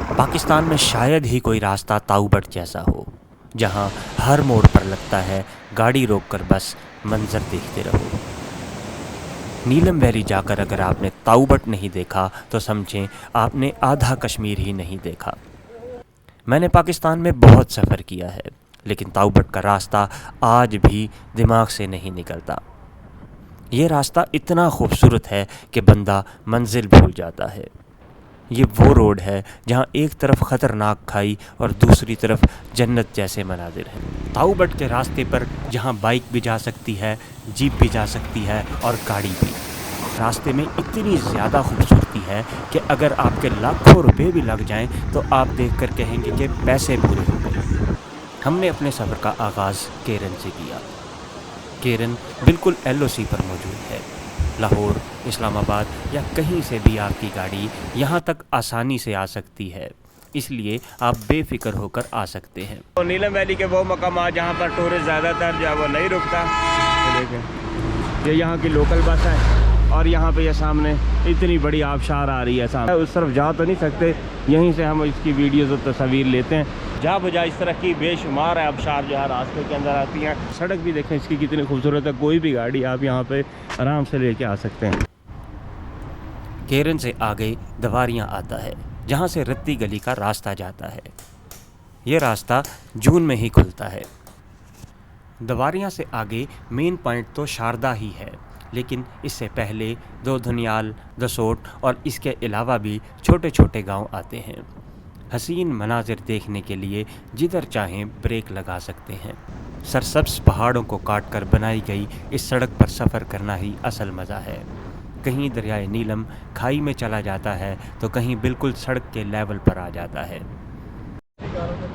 पाकिस्तान में शायद ही कोई रास्ता ताऊबट जैसा हो, जहां हर मोड़ पर लगता है गाड़ी रोककर बस मंजर देखते रहो। नीलम वैली जाकर अगर आपने ताऊबट नहीं देखा तो समझें आपने आधा कश्मीर ही नहीं देखा। मैंने पाकिस्तान में बहुत सफ़र किया है, लेकिन ताऊबट का रास्ता आज भी दिमाग से नहीं निकलता। ये रास्ता इतना खूबसूरत है कि बंदा मंजिल भूल जाता है। ये वो रोड है जहाँ एक तरफ ख़तरनाक खाई और दूसरी तरफ जन्नत जैसे मनाजिर हैं। ताऊबट के रास्ते पर जहाँ बाइक भी जा सकती है, जीप भी जा सकती है और गाड़ी भी। रास्ते में इतनी ज़्यादा खूबसूरती है कि अगर आपके लाखों रुपए भी लग जाएं तो आप देखकर कहेंगे कि पैसे पूरे हो गए। हमने अपने सफ़र का आगाज़ केरन से किया। केरन बिल्कुल LOC पर मौजूद है। लाहौर, इस्लामाबाद या कहीं से भी आपकी गाड़ी यहाँ तक आसानी से आ सकती है, इसलिए आप बेफिक्र होकर आ सकते हैं। तो नीलम वैली के वो मकाम जहाँ पर टूरिस्ट ज़्यादातर जो है वो नहीं रुकता। ये देखें, ये यहाँ की लोकल बस है और यहाँ पे ये सामने इतनी बड़ी आबशार आ रही है। सामने उस तरफ जा तो नहीं सकते, यहीं से हम इसकी वीडियोज़ और तस्वीर लेते हैं। जहाँ बजा इस तरह की बेशुमार आबशार जो है रास्ते के अंदर आती हैं। सड़क भी देखें इसकी कितनी खूबसूरत है, कोई भी गाड़ी आप यहाँ पे आराम से लेके आ सकते हैं। केरन से आगे दवारियाँ आता है, जहाँ से रत्ती गली का रास्ता जाता है। ये रास्ता जून में ही खुलता है। दवारियाँ से आगे मेन पॉइंट तो शारदा ही है, लेकिन इससे पहले दो धुनियाल, दसोट और इसके अलावा भी छोटे छोटे गांव आते हैं। हसीन मनाजिर देखने के लिए जिधर चाहें ब्रेक लगा सकते हैं। सरसब्ज़ पहाड़ों को काट कर बनाई गई इस सड़क पर सफ़र करना ही असल मज़ा है। कहीं दरियाए नीलम खाई में चला जाता है तो कहीं बिल्कुल सड़क के लेवल पर आ जाता है।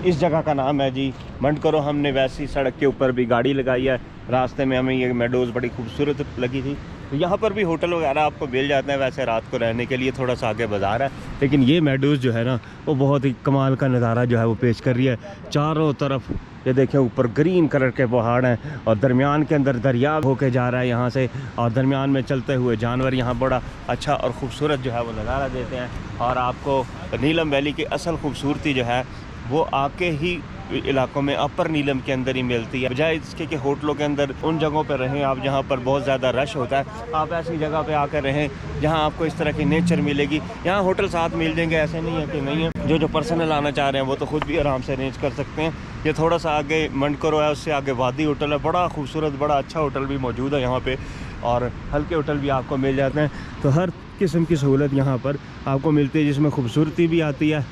इस जगह का नाम है जी मंडकरो। हमने वैसी सड़क के ऊपर भी गाड़ी लगाई है। रास्ते में हमें ये मेडोज़ बड़ी खूबसूरत लगी थी। तो यहाँ पर भी होटल वगैरह आपको मिल जाते हैं। वैसे रात को रहने के लिए थोड़ा सा आगे बाज़ार है, लेकिन ये मेडोज़ जो है ना वो बहुत ही कमाल का नज़ारा जो है वो पेश कर रही है। चारों तरफ ये देखें ऊपर ग्रीन कलर के पहाड़ हैं और दरमियान के अंदर दरिया होके जा रहा है यहाँ से, और दरमियान में चलते हुए जानवर यहाँ बड़ा अच्छा और ख़ूबसूरत जो है वो नज़ारा देते हैं। और आपको नीलम वैली की असल खूबसूरती जो है वो आपके ही इलाकों में अपर नीलम के अंदर ही मिलती है, बजाय इसके कि होटलों के अंदर उन जगहों पर रहें आप जहाँ पर बहुत ज़्यादा रश होता है। आप ऐसी जगह पे आकर रहें जहाँ आपको इस तरह की नेचर मिलेगी। यहाँ होटल साथ मिल जाएंगे, ऐसे नहीं है कि नहीं है। जो पर्सनल आना चाह रहे हैं वो तो खुद भी आराम से अरेंज कर सकते हैं। ये थोड़ा सा आगे मंडकरो है, उससे आगे वादी होटल है, बड़ा खूबसूरत बड़ा अच्छा होटल भी मौजूद है यहाँ पर, और हल्के होटल भी आपको मिल जाते हैं। तो हर किस्म की सहूलत यहाँ पर आपको मिलती है, जिसमें खूबसूरती भी आती है,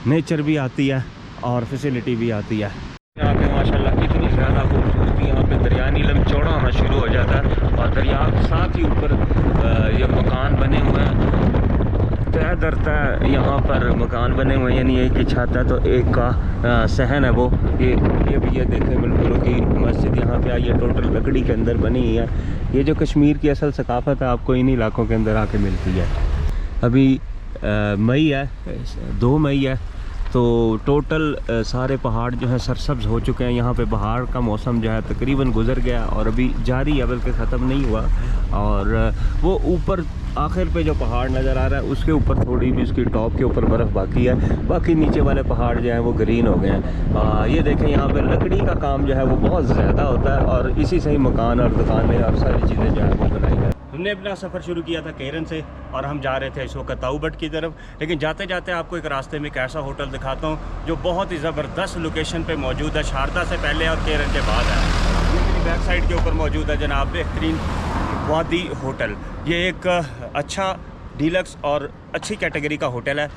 नेचर भी आती है और फैसिलिटी भी आती है। यहाँ पे माशाल्लाह कितनी ज़्यादा खूबसूरती, यहाँ पे दरिया नीलम चौड़ा होना शुरू हो जाता है और दरिया के साथ ही ऊपर ये मकान बने हुए हैं। तय दर तय यहाँ पर मकान बने हुए हैं, यानी एक की छत है तो एक का सहन है वो। ये भी ये देखें बिल्कुल की मस्जिद यहाँ पे आई है, टोटल लकड़ी के अंदर बनी हुई है। ये जो कश्मीर की असल सकाफ़त है आपको इन इलाकों के अंदर आके मिलती है। अभी मई है, 2 मई है, तो टोटल सारे पहाड़ जो हैं सरसब्ज़ हो चुके हैं। यहाँ पे बहार का मौसम जो है तकरीबन गुज़र गया और अभी जारी है, बल्कि ख़त्म नहीं हुआ। और वो ऊपर आखिर पे जो पहाड़ नज़र आ रहा है उसके ऊपर थोड़ी भी उसकी टॉप के ऊपर बर्फ़ बाकी है, बाकी नीचे वाले पहाड़ जो हैं वो ग्रीन हो गए हैं। ये देखें यहाँ पे लकड़ी का काम जो है वो बहुत ज़्यादा होता है और इसी से ही मकान और दुकानें और सारी चीज़ें जो है वो बनाई गई। हमने अपना सफ़र शुरू किया था केरन से और हम जा रहे थे इस वक्त ताऊबट की तरफ, लेकिन जाते जाते आपको एक रास्ते में एक ऐसा होटल दिखाता हूँ जो बहुत ही ज़बरदस्त लोकेशन पे मौजूद है, शारदा से पहले और केरन के बाद है। ये मेरी बैक साइड के ऊपर मौजूद है जनाब बेहतरीन वादी होटल। ये एक अच्छा डीलक्स और अच्छी कैटेगरी का होटल है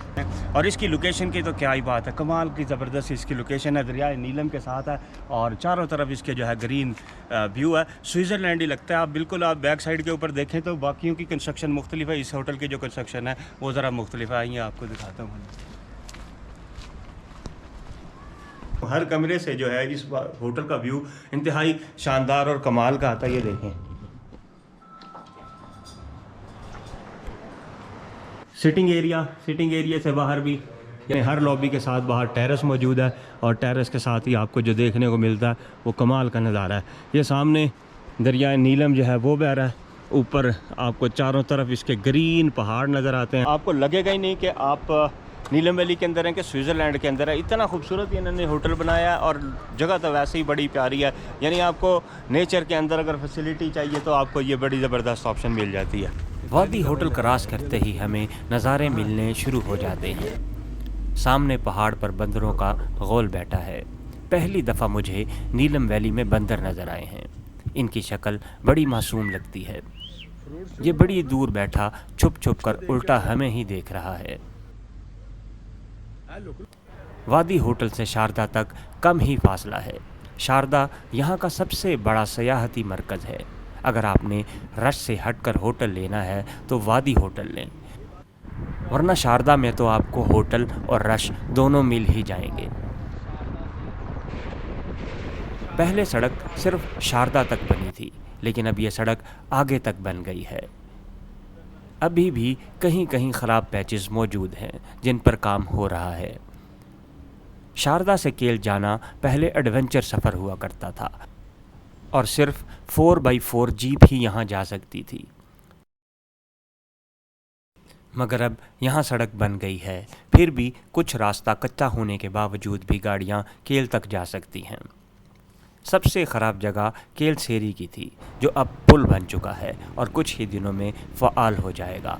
और इसकी लोकेशन की तो क्या ही बात है, कमाल की ज़बरदस्त इसकी लोकेशन है, दरियाए नीलम के साथ है और चारों तरफ इसके जो है ग्रीन व्यू है। स्विट्ज़रलैंड ही लगता है। आप बिल्कुल आप बैक साइड के ऊपर देखें तो बाकियों की कंस्ट्रक्शन मुख्तलिफ है, इस होटल की जो कंस्ट्रक्शन है वो ज़रा मुख्तलिफ है। आइए आपको दिखाता हूँ। हर कमरे से जो है इस होटल का व्यू इंतहाई शानदार और कमाल का आता है। ये देखें सिटिंग एरिया से बाहर भी यानी हर लॉबी के साथ बाहर टेरेस मौजूद है और टेरेस के साथ ही आपको जो देखने को मिलता है वो कमाल का नज़ारा है। ये सामने दरियाए नीलम जो है वो बह रहा है, ऊपर आपको चारों तरफ इसके ग्रीन पहाड़ नज़र आते हैं। आपको लगेगा ही नहीं कि आप नीलम वैली के अंदर है कि स्विट्ज़रलैंड के अंदर है। इतना खूबसूरत इन्होंने होटल बनाया है और जगह तो वैसे ही बड़ी प्यारी है। यानी आपको नेचर के अंदर अगर फैसिलिटी चाहिए तो आपको ये बड़ी ज़बरदस्त ऑप्शन मिल जाती है। वादी होटल क्रॉस करते ही हमें नज़ारे मिलने शुरू हो जाते हैं। सामने पहाड़ पर बंदरों का गोल बैठा है। पहली दफ़ा मुझे नीलम वैली में बंदर नज़र आए हैं। इनकी शक्ल बड़ी मासूम लगती है। ये बड़ी दूर बैठा छुप छुप कर उल्टा हमें ही देख रहा है। वादी होटल से शारदा तक कम ही फासला है। शारदा यहाँ का सबसे बड़ा सयाहती मरकज़ है। अगर आपने रश से हटकर होटल लेना है तो वादी होटल लें, वरना शारदा में तो आपको होटल और रश दोनों मिल ही जाएंगे। पहले सड़क सिर्फ शारदा तक बनी थी, लेकिन अब यह सड़क आगे तक बन गई है। अभी भी कहीं कहीं ख़राब पैचेस मौजूद हैं जिन पर काम हो रहा है। शारदा से केल जाना पहले एडवेंचर सफ़र हुआ करता था और सिर्फ 4x4 जीप ही यहाँ जा सकती थी, मगर अब यहाँ सड़क बन गई है। फिर भी कुछ रास्ता कच्चा होने के बावजूद भी गाड़ियाँ केल तक जा सकती हैं। सबसे ख़राब जगह केल सेरी की थी, जो अब पुल बन चुका है और कुछ ही दिनों में फ़आल हो जाएगा।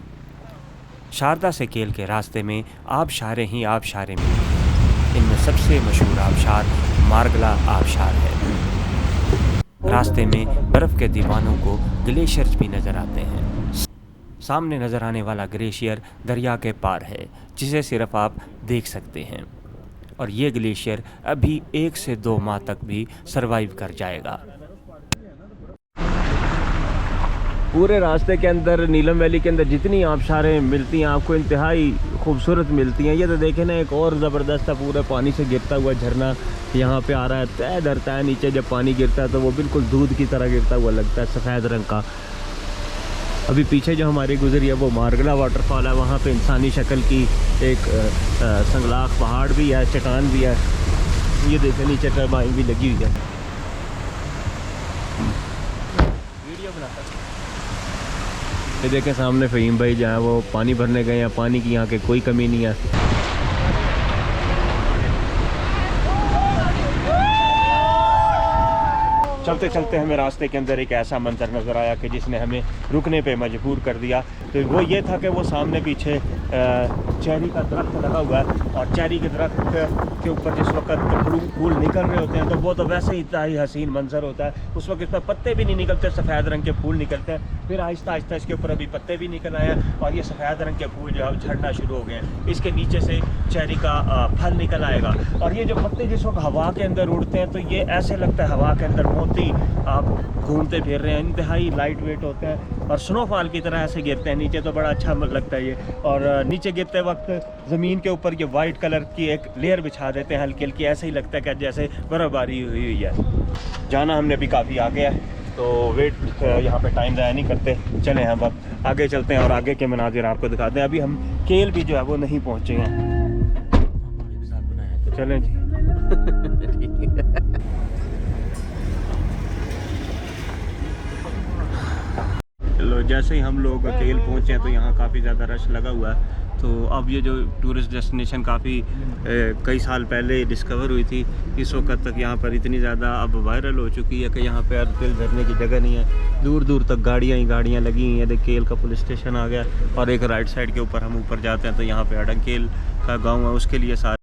शारदा से केल के रास्ते में आबशारें ही आबशारें मिलती हैं। इनमें सबसे मशहूर आबशार मार्गला आबशार है। रास्ते में बर्फ़ के दीवानों को ग्लेशियर्स भी नज़र आते हैं। सामने नज़र आने वाला ग्लेशियर दरिया के पार है, जिसे सिर्फ आप देख सकते हैं, और ये ग्लेशियर अभी 1 से 2 माह तक भी सरवाइव कर जाएगा। पूरे रास्ते के अंदर नीलम वैली के अंदर जितनी आबशारें मिलती हैं आपको इंतहाई खूबसूरत मिलती हैं। ये तो देखें ना, एक और ज़बरदस्त है पूरे पानी से गिरता हुआ झरना यहाँ पे आ रहा है। तय धरता है नीचे, जब पानी गिरता है तो वो बिल्कुल दूध की तरह गिरता हुआ लगता है, सफ़ेद रंग का। अभी पीछे जो हमारी गुजरी है वो मार्गला वाटरफॉल है। वहाँ पे इंसानी शक्ल की एक संगलाख पहाड़ भी है, चट्टान भी है। ये देखें नीचे टरबाइन भी लगी हुई है। वीडियो बनाता, ये देखें सामने फ़हीम भाई जो है वो पानी भरने गए हैं। पानी की यहाँ के कोई कमी नहीं है। चलते चलते हमें रास्ते के अंदर एक ऐसा मंजर नज़र आया कि जिसने हमें रुकने पे मजबूर कर दिया। तो वो ये था कि वो सामने पीछे चेरी का दरख्त लगा हुआ है, और चेरी के दरख्त के ऊपर जिस वक्त फूल निकल रहे होते हैं तो वो तो वैसे ही इतना ही हसीन मंजर होता है। उस वक्त इस पर पत्ते भी नहीं निकलते, सफ़ेद रंग के फूल निकलते हैं। फिर आहिस्ता आहिस्ता इसके ऊपर अभी पत्ते भी निकल आए हैं और ये सफ़ेद रंग के फूल जो है झड़ना शुरू हो गए हैं। इसके नीचे से चेरी का फल निकल आएगा, और ये जो पत्ते जिस वक्त हवा के अंदर उड़ते हैं तो ये ऐसे लगता है हवा के अंदर मोती आप घूमते फिर रहे हैं। इंतहाई लाइट वेट होते हैं और स्नोफॉल की तरह ऐसे गिरते हैं नीचे, तो बड़ा अच्छा लगता है ये। और नीचे गिरते वक्त ज़मीन के ऊपर ये वाइट कलर की एक लेयर बिछा देते हैं हल्की हल्की, ऐसे ही लगता है कि जैसे बर्फ़बारी हुई है। जाना हमने अभी काफ़ी आगे है, तो वेट यहाँ पे टाइम ज़ाया नहीं करते, चलें हम अब आगे चलते हैं और आगे के मनाजिर आपको दिखाते हैं। अभी हम केल भी जो है वो नहीं पहुँचे हैं, तो चलें जी। लो, जैसे ही हम लोग केल पहुँचे हैं तो यहाँ काफ़ी ज़्यादा रश लगा हुआ है। तो अब ये जो टूरिस्ट डेस्टिनेशन काफ़ी कई साल पहले डिस्कवर हुई थी, इस वक्त तक यहाँ पर इतनी ज़्यादा अब वायरल हो चुकी है कि यहाँ पे तिल भरने की जगह नहीं है। दूर दूर तक गाड़ियाँ ही गाड़ियाँ लगी हुई हैं। देख, केल का पुलिस स्टेशन आ गया, और एक राइट साइड के ऊपर हम ऊपर जाते हैं तो यहाँ पे अडंकेल का गाँव है, उसके लिए सारे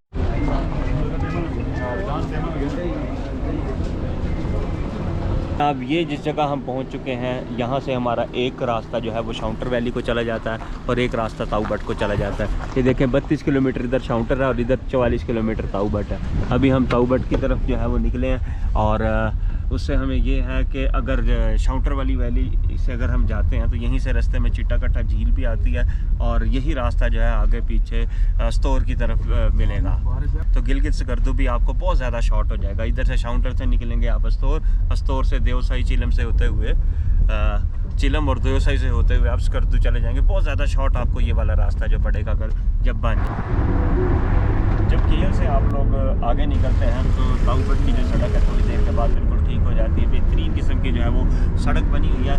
अब ये जिस जगह हम पहुंच चुके हैं, यहाँ से हमारा एक रास्ता जो है वो शाउंटर वैली को चला जाता है और एक रास्ता ताऊबट को चला जाता है। ये देखें 32 किलोमीटर इधर शाउंटर है और इधर 44 किलोमीटर ताऊबट है। अभी हम ताऊबट की तरफ जो है वो निकले हैं, और उससे हमें ये है कि अगर शाउंटर वाली वैली से अगर हम जाते हैं तो यहीं से रास्ते में चिट्टाकट्टा झील भी आती है, और यही रास्ता जो है आगे पीछे स्तौर की तरफ मिलेगा। तो गिलगित सकर्दू भी आपको बहुत ज़्यादा शॉर्ट हो जाएगा। इधर से शाउंटर से निकलेंगे आप स्तौर से देवसाई चिलम से होते हुए चिलम और देवसाई से होते हुए आप सकर्दू चले जाएंगे। बहुत ज़्यादा शॉर्ट आपको ये वाला रास्ता जो पड़ेगा अगर जब बन जब केल से आप लोग आगे निकलते हैं तो ताऊबट की जो सड़क है थोड़ी देर के बाद बिल्कुल ठीक हो जाती है। बेहतरीन किस्म की जो है वो सड़क बनी हुई है।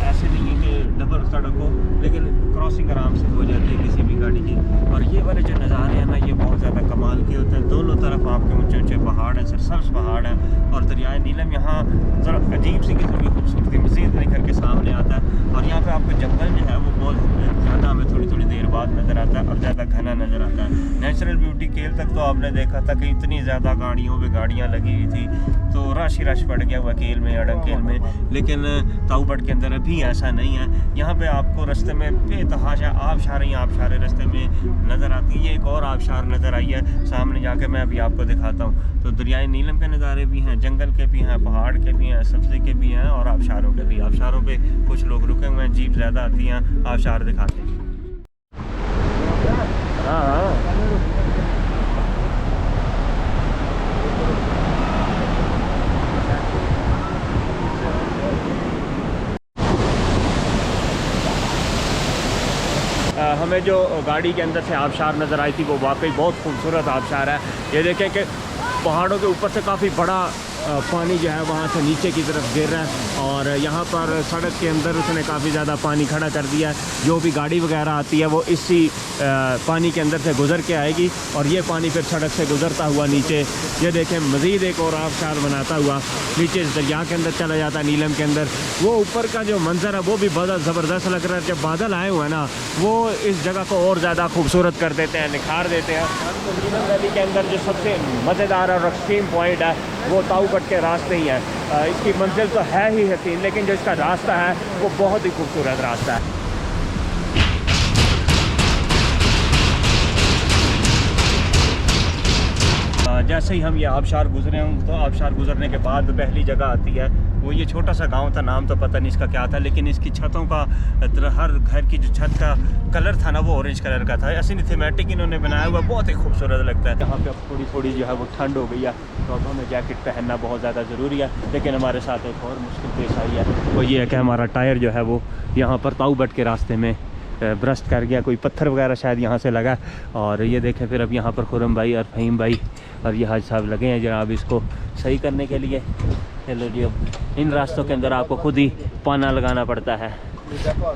ऐसे नहीं है कि डबल सड़क हो, लेकिन क्रॉसिंग आराम से हो जाती है किसी भी गाड़ी की। और ये वाले जो नज़ारे हैं ना, ये बहुत ज़्यादा कमाल के होते हैं। दोनों तरफ आपके ऊंचे ऊंचे पहाड़ हैं, सरसब्ज पहाड़ हैं, और दरियाए नीलम यहाँ ज़रा अजीब सी किस्म की खूबसूरती मज़ीद निखर के सामने आता है। और यहाँ पे आपको जंगल जो है वो बहुत ज़्यादा हमें थोड़ी थोड़ी देर बाद नज़र आता है और ज़्यादा घना नज़र आता है। नेचुरल ब्यूटी केल तक तो आपने देखा था कि इतनी ज़्यादा गाड़ियों पे गाड़ियाँ लगी हुई थी, तो रश ही रश पड़ गया हुआ केल में, अड़ंकेल में। लेकिन ताऊबट के अंदर अभी ऐसा नहीं है। यहाँ पे आपको रास्ते में बेतहाशा आबशारें रास्ते में नज़र आती है। ये एक और आबशार नज़र आई है सामने जाके, मैं अभी आपको दिखाता हूँ। तो दरियाए नीलम के नज़ारे भी हैं, जंगल के भी हैं, पहाड़ के भी हैं, सब्ज़े के भी हैं, और आबशारों के भी। आबशारों पे कुछ लोग रुके हुए हैं, जीप ज़्यादा आती हैं, आबशार दिखाते हैं। हाँ हमें जो गाड़ी के अंदर से आबशार नज़र आई थी वो वाकई बहुत खूबसूरत आबशार है। ये देखें कि पहाड़ों के ऊपर से काफ़ी बड़ा पानी जो है वहाँ से नीचे की तरफ गिर रहा है, और यहाँ पर सड़क के अंदर उसने काफ़ी ज़्यादा पानी खड़ा कर दिया है। जो भी गाड़ी वगैरह आती है वो इसी पानी के अंदर से गुज़र के आएगी, और ये पानी फिर सड़क से गुज़रता हुआ नीचे, ये देखें मज़ीद एक और आबशार बनाता हुआ नीचे इस दरिया के अंदर चला जाता है, नीलम के अंदर। वो ऊपर का जो मंज़र है वो भी बहुत ज़बरदस्त लग रहा है। जब बादल आए हुए हैं ना, वो इस जगह को और ज़्यादा खूबसूरत कर देते हैं, निखार देते हैं। नीलम वैली के अंदर जो सबसे मज़ेदार और एक्सट्रीम पॉइंट है वो ताऊबट के रास्ते ही है। इसकी मंजिल तो है ही हसीन, लेकिन जो इसका रास्ता है वो बहुत ही खूबसूरत रास्ता है। जैसे ही हम ये आबशार गुजरे हूँ, तो आबशार गुजरने के बाद पहली जगह आती है वो ये छोटा सा गांव था, नाम तो पता नहीं इसका क्या था, लेकिन इसकी छतों का, हर घर की जो छत का कलर था ना वो ऑरेंज कलर का था। ऐसी थीमेटिक इन्होंने बनाया हुआ, बहुत ही खूबसूरत लगता है। यहाँ पे अब थोड़ी थोड़ी जो है वो ठंड हो गई है, तो अब हमें जैकेट पहनना बहुत ज़्यादा ज़रूरी है। लेकिन हमारे साथ एक और मुश्किल पेश आई है, वो ये है कि हमारा टायर जो है वो यहाँ पर ताऊबट के रास्ते में ब्रस्ट कर गया, कोई पत्थर वगैरह शायद यहाँ से लगा। और ये देखें फिर अब यहाँ पर खुरम भाई और फ़हीम भाई और ये हाज साहब लगे हैं जनाब इसको सही करने के लिए। चलो जी, अब इन रास्तों के अंदर आपको खुद ही पाना लगाना पड़ता है,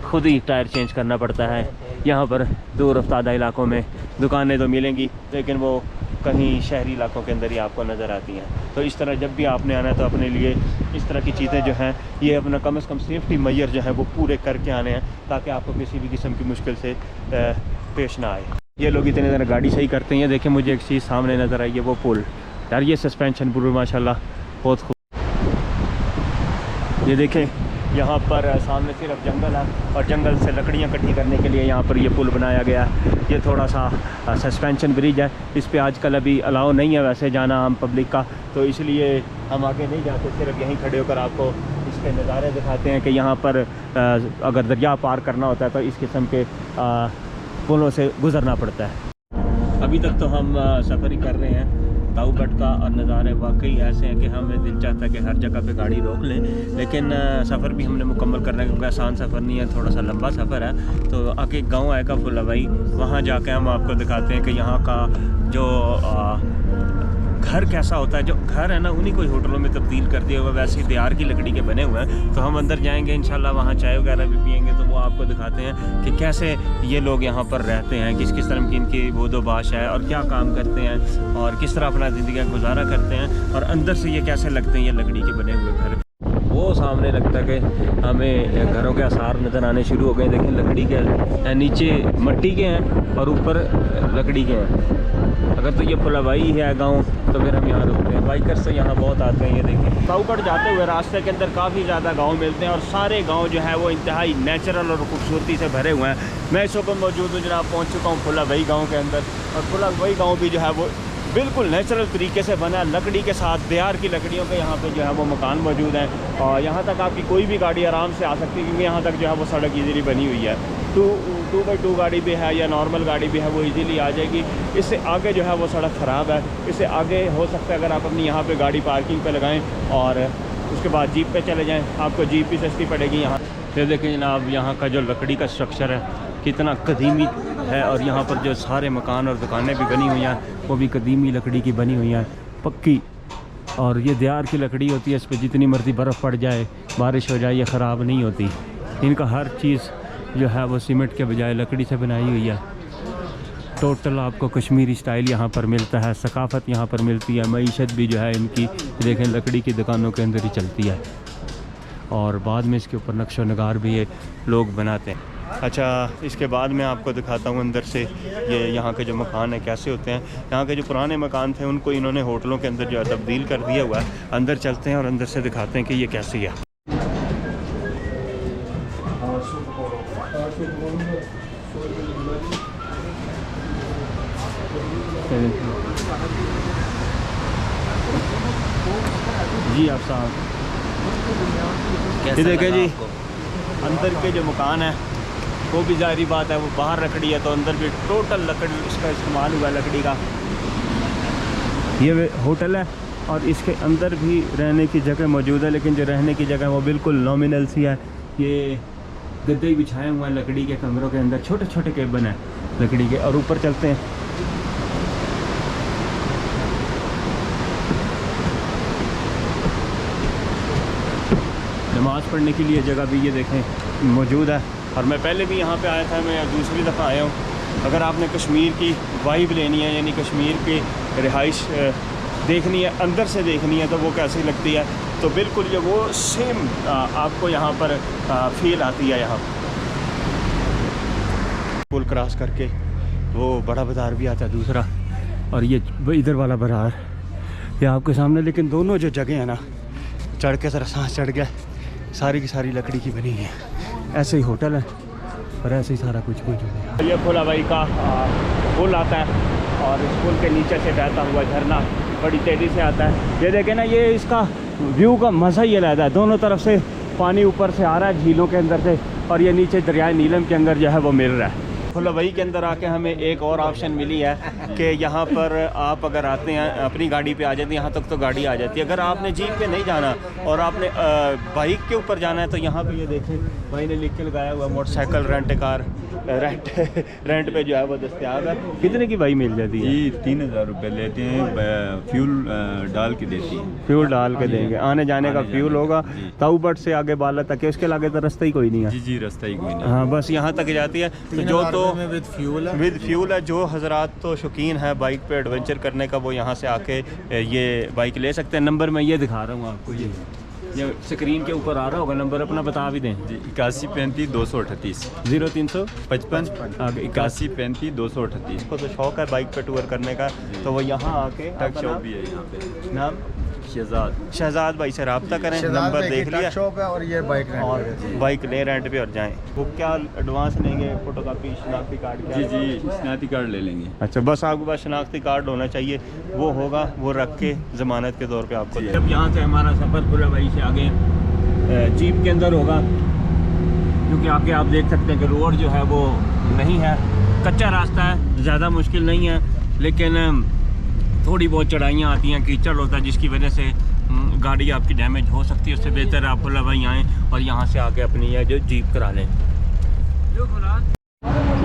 खुद ही टायर चेंज करना पड़ता है। यहाँ पर दूर अफ्तादा इलाकों में दुकानें तो मिलेंगी, लेकिन वो कहीं शहरी इलाकों के अंदर ही आपको नज़र आती हैं। तो इस तरह जब भी आपने आना है तो अपने लिए इस तरह की चीज़ें जो हैं, ये अपना कम से कम सेफ्टी मेजर जो है वो पूरे करके आने हैं, ताकि आपको किसी भी किस्म की मुश्किल से पेश ना आए। ये लोग इतने ज़रा गाड़ी सही करते हैं। देखें मुझे एक चीज़ सामने नज़र आई है, वो पुल यार, ये सस्पेंशन पुल माशाल्लाह बहुत खूब। ये देखें यहाँ पर सामने सिर्फ जंगल है, और जंगल से लकड़ियाँ इकट्ठी करने के लिए यहाँ पर ये पुल बनाया गया है। ये थोड़ा सा सस्पेंशन ब्रिज है, इस पे आजकल अभी अलाउ नहीं है वैसे जाना आम पब्लिक का, तो इसलिए हम आगे नहीं जाते, सिर्फ यहीं खड़े होकर आपको इसके नज़ारे दिखाते हैं कि यहाँ पर अगर दरिया पार करना होता है तो इस किस्म के पुलों से गुज़रना पड़ता है। अभी तक तो हम सफ़र ही कर रहे हैं ताऊबट का, और नज़ारे वाकई ऐसे हैं कि हमें दिल चाहता है कि हर जगह पे गाड़ी रोक लें, लेकिन सफ़र भी हमने मुकम्मल करना है, क्योंकि आसान सफ़र नहीं है, थोड़ा सा लंबा सफ़र है। तो आगे गांव आएगा फुलवाई, वहाँ जाके हम आपको दिखाते हैं कि यहाँ का जो घर कैसा होता है। जो घर है ना, उन्हीं को होटलों में तब्दील कर दिया हुआ, वैसे ही दियार की लकड़ी के बने हुए हैं। तो हम अंदर जाएंगे इंशाल्लाह, वहाँ चाय वगैरह भी पियेंगे, तो वो आपको दिखाते हैं कि कैसे ये लोग यहाँ पर रहते हैं, किस किस तरह की इनकी बोदोबाश है, और क्या काम करते हैं, और किस तरह अपना ज़िंदगी का गुजारा करते हैं, और अंदर से ये कैसे लगते हैं ये लकड़ी के बने हुए घर। वो सामने लगता है कि हमें घरों के आसार नज़र आने शुरू हो गए। देखें लकड़ी के, नीचे मिट्टी के हैं और ऊपर लकड़ी के हैं। अगर तो ये फुलवाई है गांव, तो फिर हम यहाँ रुकते हैं। बाइकर्स तो यहाँ बहुत आते हैं। ये देखें ताऊबट जाते हुए रास्ते के अंदर काफ़ी ज़्यादा गांव मिलते हैं, और सारे गांव जो है वो इंतहाई नेचुरल और खूबसूरती से भरे हुए हैं। मैं इस वक्त मौजूद हूँ जनाब, पहुँच चुका हूँ फुलवाई गाँव के अंदर, और फुलवाई गाँव भी जो है वो बिल्कुल नेचुरल तरीके से बना, लकड़ी के साथ, दियार की लकड़ियों के यहाँ पे जो है वो मकान मौजूद हैं, और यहाँ तक आपकी कोई भी गाड़ी आराम से आ सकती है, क्योंकि यहाँ तक जो है वो सड़क इजीली बनी हुई है। 2x2 गाड़ी भी है या नॉर्मल गाड़ी भी है, वो इजीली आ जाएगी। इससे आगे जो है वो सड़क ख़राब है, इससे आगे हो सकता है अगर आप अपनी यहाँ पे गाड़ी पार्किंग पे लगाएं और उसके बाद जीप पे चले जाएं, आपको जीप भी सस्ती पड़ेगी यहाँ। फिर देखें जनाब, यहाँ का जो लकड़ी का स्ट्रक्चर है कितना कदीमी है, और यहाँ पर जो सारे मकान और दुकानें भी बनी हुई हैं वो भी कदीमी लकड़ी की बनी हुई हैं, पक्की। और ये दियार की लकड़ी होती है, इस पर जितनी मर्जी बर्फ़ पड़ जाए, बारिश हो जाए, ये ख़राब नहीं होती। इनका हर चीज़ जो है वो सीमेंट के बजाय लकड़ी से बनाई हुई है। टोटल आपको कश्मीरी स्टाइल यहाँ पर मिलता है, सकाफ़त यहाँ पर मिलती है, मईशत भी जो है इनकी देखें लकड़ी की दुकानों के अंदर ही चलती है। और बाद में इसके ऊपर नक्शो नगार भी ये लोग बनाते हैं। अच्छा, इसके बाद मैं आपको दिखाता हूँ अंदर से ये यहाँ के जो मकान हैं कैसे होते हैं। यहाँ के जो पुराने मकान थे उनको इन्होंने होटलों के अंदर जो है तब्दील कर दिया हुआ है। अंदर चलते हैं और अंदर से दिखाते हैं कि ये कैसी है। जी आप साहब ये देखें जी, अंदर के जो मकान है वो भी ज़ाहिरी बात है वो बाहर लकड़ी है, तो अंदर भी टोटल लकड़ी इसका इस्तेमाल हुआ लकड़ी का। ये होटल है और इसके अंदर भी रहने की जगह मौजूद है, लेकिन जो रहने की जगह वो बिल्कुल नॉमिनल सी है। ये गद्दे बिछाए हुए हैं लकड़ी के कमरों के अंदर, छोटे छोटे केबिन है लकड़ी के। और ऊपर चलते हैं। नमाज़ पढ़ने के लिए जगह भी ये देखें मौजूद है। और मैं पहले भी यहाँ पे आया था, मैं दूसरी दफ़ा आया हूँ। अगर आपने कश्मीर की वाइब लेनी है, यानी कश्मीर की रिहाइश देखनी है, अंदर से देखनी है तो वो कैसी लगती है, तो बिल्कुल ये वो सेम आपको यहाँ पर फील आती है। यहाँ पुल क्रॉस करके वो बड़ा बाज़ार भी आता है दूसरा, और ये इधर वाला बाज़ार ये आपके सामने। लेकिन दोनों जो जगह हैं ना, चढ़ के ज़रा सांस चढ़ गया, सारी की सारी लकड़ी की बनी है। ऐसे ही होटल है और ऐसे ही सारा कुछ मौजूद है। ये भोलाबाई का पुल आता है और इस पुल के नीचे से बहता हुआ झरना बड़ी तेज़ी से आता है। ये देखें ना, ये इसका व्यू का मज़ा ही अलग है। दोनों तरफ से पानी ऊपर से आ रहा है झीलों के अंदर से, और ये नीचे दरियाए नीलम के अंदर जो है वो मिल रहा है। भोलाबाई के अंदर आके हमें एक और ऑप्शन मिली है कि यहाँ पर आप अगर आते हैं अपनी गाड़ी पे आ जाते हैं, यहाँ तक तो गाड़ी आ जाती है। अगर आपने जीप पे नहीं जाना और आपने बाइक के ऊपर जाना है तो यहाँ पे ये देखें भाई ने लिख के लगाया हुआ मोटरसाइकिल रेंट कार रेंट पे जो है वो दस्तियाब है। कितने की भाई मिल जाती है? जी 3000 रुपये लेते हैं, फ्यूल डाल के देती है। फ्यूल डाल के देंगे, आने जाने का फ्यूल होगा। ताऊबट से आगे बाला तक है, उसके आगे तो रास्ता ही कोई नहीं है। जी जी रास्ता ही कोई नहीं। हाँ, बस यहाँ तक जाती है। तो जो तो विद फ्यूल है, जो हजरात तो शौकीन है बाइक पे एडवेंचर करने का, वो यहाँ से आके ये बाइक ले सकते हैं। नंबर मैं ये दिखा रहा हूँ आपको, ये स्क्रीन के ऊपर आ रहा होगा नंबर, अपना बता भी दें। जी 8135 238 0355 81 35 238। इसको तो शौक है बाइक पे टूर करने का, तो वो यहाँ आके टक शॉप भी है यहाँ पे। नाम शहजाद भाई से रब्ता करें, नंबर देख लिया शॉप है और ये बाइक और बाइक ले रेंट पे और जाएं। वो क्या एडवांस लेंगे? फोटोकॉपी, शनाख्ती कार्ड? जी जी शनाख्ती कार्ड ले लेंगे। अच्छा, बस आपके पास शनाख्ती कार्ड होना चाहिए, वो होगा, वो रख के ज़मानत के तौर पे आपको। जब यहाँ से हमारा सफ़र भोलाबाई से आगे जीप के अंदर होगा, क्योंकि आगे आप देख सकते हैं कि रोड जो है वो नहीं है, कच्चा रास्ता है, ज़्यादा मुश्किल नहीं है, लेकिन थोड़ी बहुत चढ़ाइयाँ आती हैं, कीचड़ होता है, जिसकी वजह से गाड़ी आपकी डैमेज हो सकती है। उससे बेहतर आप भोलाबाई आएँ और यहाँ से आके अपनी ये जो जीप करा लें।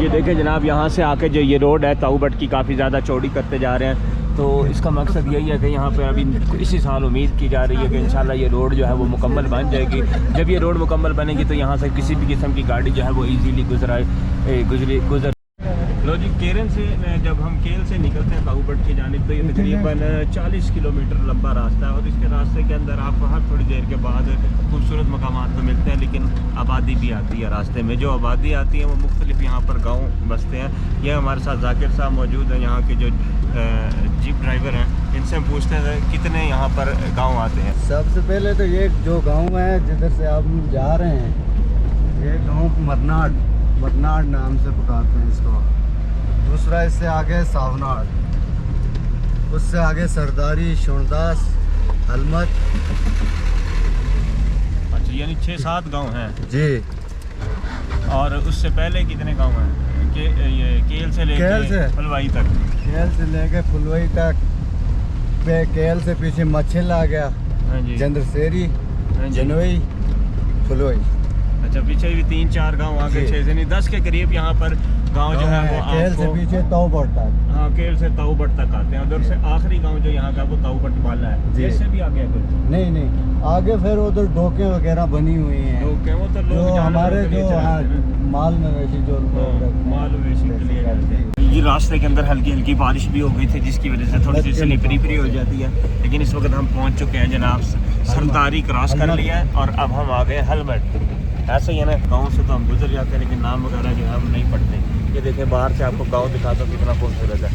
ये देखें जनाब, यहाँ से आके जो ये रोड है ताऊबट की काफ़ी ज़्यादा चौड़ी करते जा रहे हैं। तो इसका मकसद यही है कि यहाँ पे अभी इसी साल उम्मीद की जा रही है कि इंशाल्लाह ये रोड जो है वो मुकम्मल बन जाएगी। जब ये रोड मुकम्मल बनेगी तो यहाँ से किसी भी किस्म की गाड़ी जो है वो ईजीली गुजर। लो जी, केरन से जब हम केल से निकलते हैं ताऊबट की जानिब, तो ये तकरीबन 40 किलोमीटर लंबा रास्ता है। और इसके रास्ते के अंदर आपको हर थोड़ी देर के बाद खूबसूरत मकामात तो मिलते हैं, लेकिन आबादी भी आती है रास्ते में। जो आबादी आती है वो मुख्तलिफ यहाँ पर गाँव बसते हैं। ये हमारे साथ जाकिर साहब मौजूद हैं, यहाँ के जो जीप ड्राइवर हैं। इनसे हम पूछते हैं कितने यहाँ पर गाँव आते हैं। सबसे पहले तो ये जो गांव है जिधर से आप जा रहे हैं, ये गांव मरनाड नाम से पुकारते हैं इसको। दूसरा इससे आगे सावनाड, उससे आगे सरदारी, शोनदास, हलमत। अच्छा, यानी 6-7 गांव हैं जी। और उससे पहले कितने गांव हैं? ये केल से लेके फुलवाई तक? केल से लेके फुलवाई तक, केल से पीछे मच्छल आ गया, हाँ जी, चंद्रसेरी, जनवई, फुलवाई। अच्छा, पीछे भी 3-4 गांव आगे 6 से नहीं 10 के करीब यहाँ पर गांव जो है वो केल से आपको पीछे ताऊ पड़ता है। हाँ केल से ताऊबट तक आते हैं। उधर से आखिरी गांव जो यहाँ का वो ताऊबट वाला है। जी। इससे भी आगे कुछ नहीं नहीं, आगे फिर उधर डोके वगैरह बनी हुई हैं लोग क्या वो तो जो लोग हमारे जो माल मवेशी जो माल मवेशी के लिए जाते हैं। ये रास्ते के अंदर हल्की हल्की बारिश भी हो गई थी जिसकी वजह से थोड़ी सी स्लिपरी फ्री हो जाती है, लेकिन इस वक्त हम पहुंच चुके हैं जनाब, सरदारी क्रॉस कर लिया है और अब हम आ गए हेलमेट। ऐसे ही है ना, गांव से तो हम गुजर जाते हैं लेकिन नाम वगैरह जो है हम नहीं पढ़ते। ये देखें बाहर से आपको गांव दिखा दो कितना खूबसूरत है।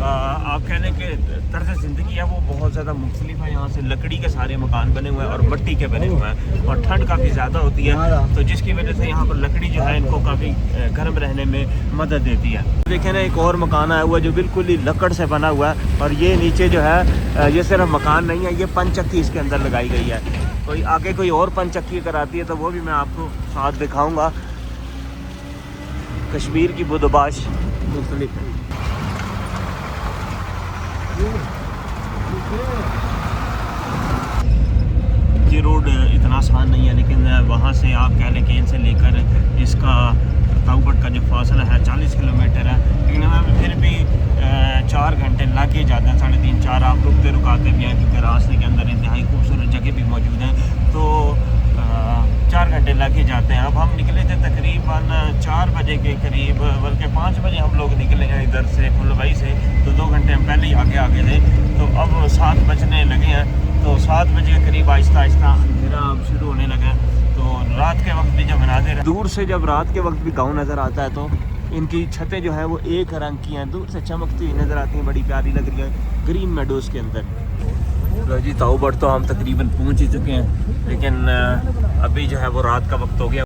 आप कहने के तर्ज ज़िंदगी है वो बहुत ज़्यादा मुख्तलिफ है। यहाँ से लकड़ी के सारे मकान बने हुए हैं और मिट्टी के बने हुए हैं और ठंड काफ़ी ज़्यादा होती है, तो जिसकी वजह से यहाँ पर लकड़ी जो है इनको काफ़ी गर्म रहने में मदद देती है। देखें ना, एक और मकान आया हुआ है जो बिल्कुल ही लकड़ से बना हुआ है और ये नीचे जो है ये सिर्फ मकान नहीं है, ये पंचक्की इसके अंदर लगाई गई है। कोई आगे कोई और पंचक्की अगर आती है तो वो भी मैं आपको साथ दिखाऊँगा। कश्मीर की बुदबाश मुख्तलिफ है। ये रोड इतना आसान नहीं है, लेकिन वहाँ से आप कह लें केल से लेकर इसका ताऊबट का जो फासला है 40 किलोमीटर है, लेकिन हमें फिर भी 4 घंटे लग ही जाते हैं, 3.5-4। आप रुकते रुकाते भी हैं क्योंकि रास्ते के अंदर इंतहाई खूबसूरत जगह भी मौजूद हैं, तो 4 घंटे लग ही जाते हैं। अब हम निकले थे तकरीबन 4 बजे के करीब, बल्कि 5 बजे हम लोग निकले हैं इधर से फुलवाई से, तो 2 घंटे हम पहले ही आगे थे। तो अब 7 बजने लगे हैं, तो 7 बजे के करीब आहिस्ता आहिस्ता अंधेरा अब शुरू होने लगा। तो रात के वक्त भी जब मनाजिर दूर से जब रात के वक्त भी गाँव नज़र आता है तो इनकी छतें जो हैं वो एक रंग की हैं, दूर से चमकती हुई नज़र आती हैं, बड़ी प्यारी लग रही है ग्रीन मेडोज़ के अंदर। लो जी, ताऊबट तो हम तकरीबन पहुंच ही चुके हैं, लेकिन अभी जो है वो रात का वक्त हो गया।